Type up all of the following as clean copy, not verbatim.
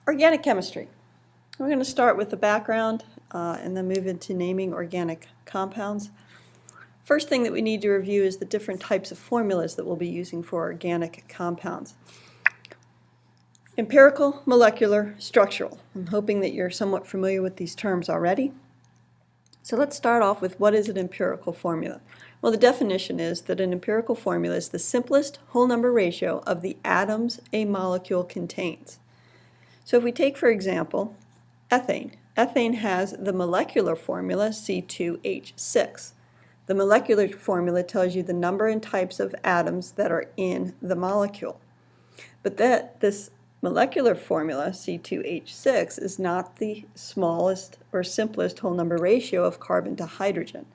Organic chemistry. We're going to start with the background and then move into naming organic compounds. First thing that we need to review is the different types of formulas that we'll be using for organic compounds. Empirical, molecular, structural. I'm hoping that you're somewhat familiar with these terms already. So let's start off with what is an empirical formula. Well, the definition is that an empirical formula is the simplest whole number ratio of the atoms a molecule contains. So if we take, for example, ethane. Ethane has the molecular formula C2H6. The molecular formula tells you the number and types of atoms that are in the molecule. But this molecular formula, C2H6, is not the smallest or simplest whole number ratio of carbon to hydrogen.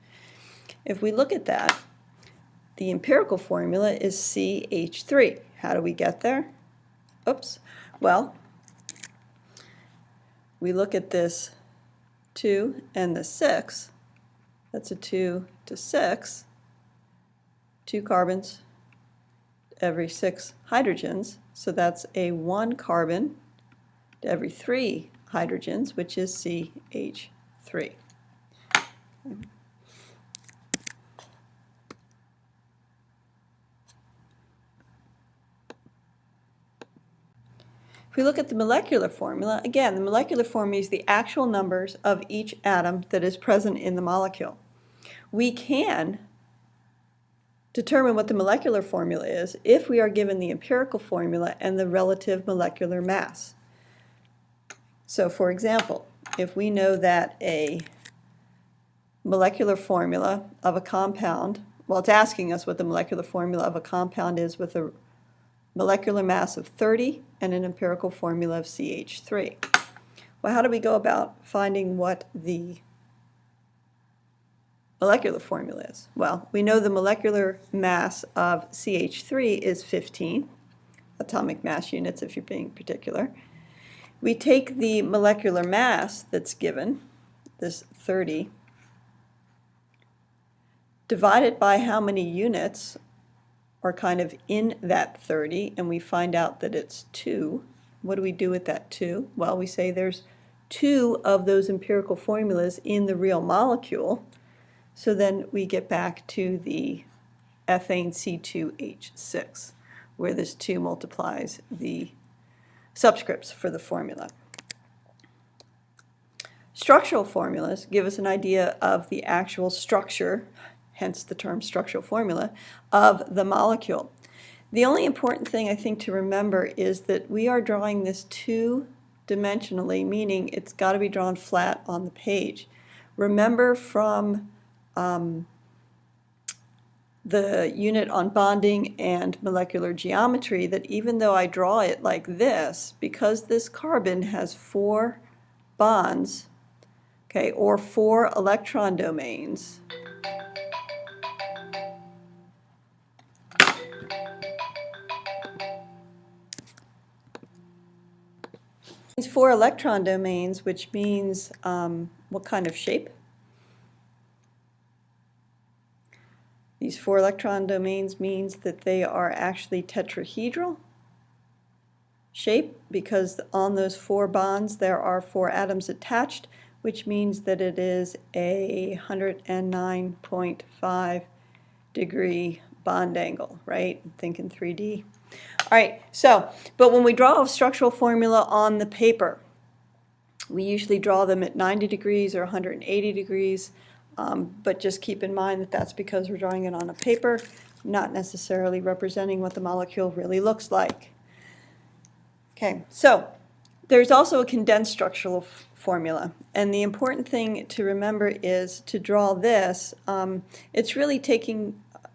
If we look at that, the empirical formula is CH3. How do we get there? Oops. Well, we look at this 2 and the 6. That's a 2 to 6. 2 carbons every 6 hydrogens. So that's a 1 carbon to every 3 hydrogens, which is CH3. If we look at the molecular formula, again, the molecular formula is the actual numbers of each atom that is present in the molecule. We can determine what the molecular formula is if we are given the empirical formula and the relative molecular mass. So for example, if we know that a molecular formula of a compound, well, it's asking us what the molecular formula of a compound is with a molecular mass of 30 and an empirical formula of CH3. Well, how do we go about finding what the molecular formula is? Well, we know the molecular mass of CH3 is 15 atomic mass units if you're being particular. We take the molecular mass that's given, this 30, divide it by how many units are kind of in that 30, and we find out that it's 2. What do we do with that 2? Well, we say there's 2 of those empirical formulas in the real molecule. So then we get back to the ethane C2H6, where this 2 multiplies the subscripts for the formula. Structural formulas give us an idea of the actual structure, hence the term structural formula, of the molecule. The only important thing I think to remember is that we are drawing this two-dimensionally, meaning it's got to be drawn flat on the page. Remember from the unit on bonding and molecular geometry that even though I draw it like this, because this carbon has 4 bonds, okay, or 4 electron domains, these 4 electron domains, which means what kind of shape? These 4 electron domains means that they are actually tetrahedral shape because on those 4 bonds there are 4 atoms attached, which means that it is a 109.5 degree bond angle, right? Think in 3D. All right, so, but when we draw a structural formula on the paper, we usually draw them at 90 degrees or 180 degrees, but just keep in mind that that's because we're drawing it on a paper, not necessarily representing what the molecule really looks like. Okay, so there's also a condensed structural formula, and the important thing to remember is to draw this, it's really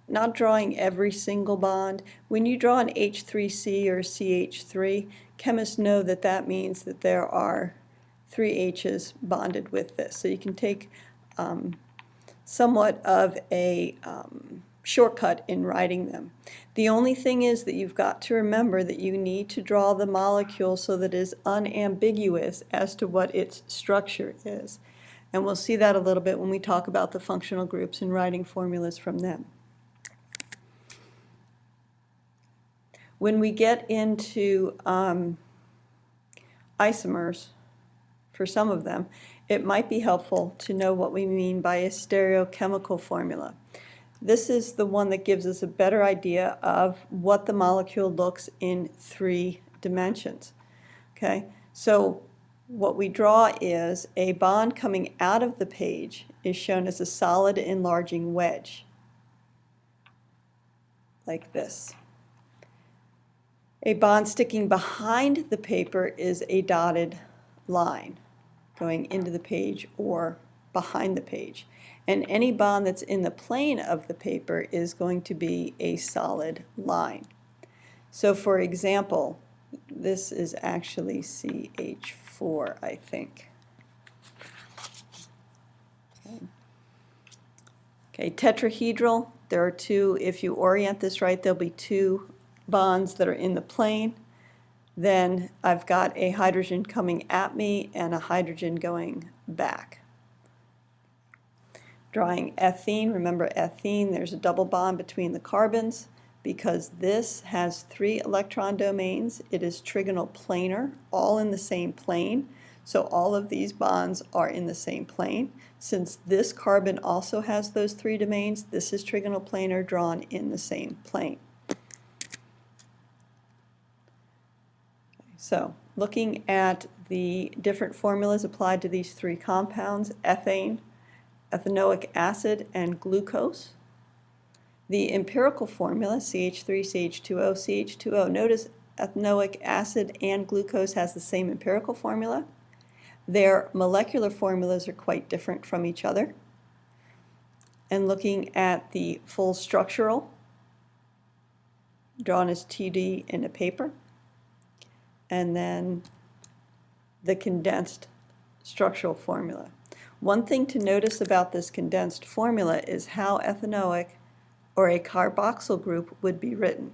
not drawing every single bond. When you draw an H3C or CH3, chemists know that that means that there are 3 H's bonded with this. So you can take somewhat of a shortcut in writing them. The only thing is that you've got to remember that you need to draw the molecule so that it is unambiguous as to what its structure is. And we'll see that a little bit when we talk about the functional groups and writing formulas from them. When we get into isomers, for some of them, it might be helpful to know what we mean by a stereochemical formula. This is the one that gives us a better idea of what the molecule looks in 3 dimensions. Okay, so what we draw is a bond coming out of the page is shown as a solid enlarging wedge, like this. A bond sticking behind the paper is a dotted line going into the page or behind the page. And any bond that's in the plane of the paper is going to be a solid line. So for example, this is actually CH4, I think. Okay, tetrahedral, there are 2, if you orient this right, there'll be 2 bonds that are in the plane. Then I've got a hydrogen coming at me and a hydrogen going back. Drawing ethene, remember ethene, there's a double bond between the carbons. Because this has 3 electron domains, it is trigonal planar, all in the same plane. So all of these bonds are in the same plane. Since this carbon also has those 3 domains, this is trigonal planar, drawn in the same plane. So looking at the different formulas applied to these 3 compounds, ethane, ethanoic acid, and glucose. The empirical formula, CH3, CH2O, CH2O, notice ethanoic acid and glucose has the same empirical formula. Their molecular formulas are quite different from each other. And looking at the full structural, drawn as TD in a paper, and then the condensed structural formula. One thing to notice about this condensed formula is how ethanoic or a carboxyl group would be written.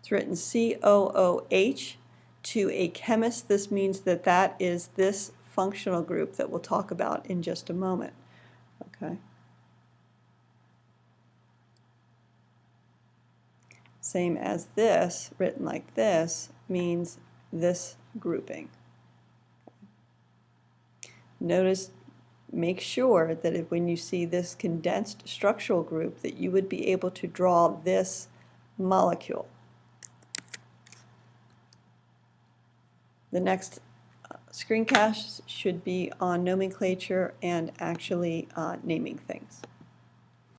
It's written COOH. To a chemist, this means that that is this functional group that we'll talk about in just a moment. Okay. Same as this, written like this, means this grouping. Notice, make sure that when you see this condensed structural group that you would be able to draw this molecule. The next screencast should be on nomenclature and actually naming things.